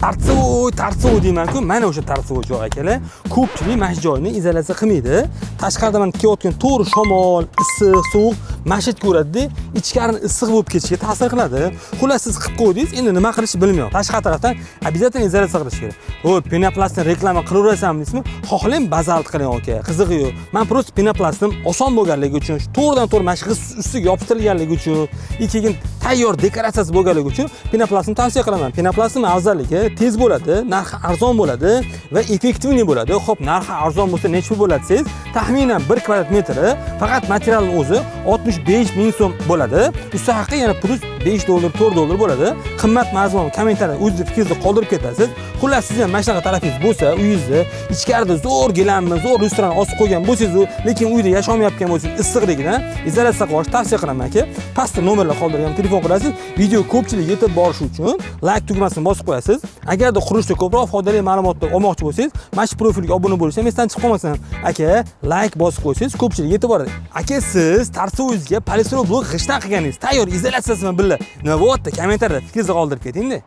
Tartsoy deyman-ku, mana o'sha tartsoy joy akalar. Ko'pchilik mana shu joyni izolyatsiya qilmaydi. Tashqarida mana kelayotgan to'g'ri shamol, issiq, sovuq mashit ko'radi-da, ichkarini issiq bo'lib ketishiga ta'sir qiladi. Xullas siz qilib qo'ydingiz, endi nima qilishni bilmayapman. Tashqari tarafdan обязательно izolyatsiya qilish kerak. Voy, penoplastni reklama qilaverasanmi deysizmi? Xohlang bazalt qiling aka. Qizig'i yo'q. Men просто penoplastim oson bo'lganligi uchun, to'g'ridan-to'g'ri mana shu ustiga yopishtirilganligi uchun, keyin tayyor dekoratsiyasi bo'lganligi uchun penoplastni tavsiya qilaman. Penoplastim afzalligi tez bo'ladi, narxi arzon bo'ladi va effektivniy bo'ladi. Xo'p, narxi arzon bo'lsa necha bo'ladi desangiz, taxminan 1 kvadrat metri faqat materialning o'zi 65 ming so'm bo'ladi. Usta haqqi yana plus $5, $4 bo'ladi. Qimmat mazmun kommentariyada o'zingiz fikringizni qoldirib ketasiz. Xullas siz ham mana shunaqa tarafingiz bo'lsa, uyingizda ichkarida zo'r gilamni, zo'r restoran osib qo'ygan bo'lsangiz, lekin uyda yashamayotgan bo'lsangiz, issiqligidan izolyatsiya qilishni tavsiya qilaman aka. Pastda nomerlar qoldirgan, telefon qilasiz. Video ko'pchilik yetib borishi uchun like tugmasini bosib qo'yasiz. Agarda qurilishda ko'proq foydali ma'lumotlar olmoqchi bo'lsangiz, mana shu profilga obuna bo'lsangiz, men sizdan chiqib qolmasam, aka, like bosib qo'ysangiz, ko'pchilik yetib boradi. Aka, siz tarsoyingizga polistirol blok g'ishtan qilganingiz, tayyor izolyatsiyasi bilan birga nima bo'lyapti? Kommentariyada fikringizni qoldirib keting-da.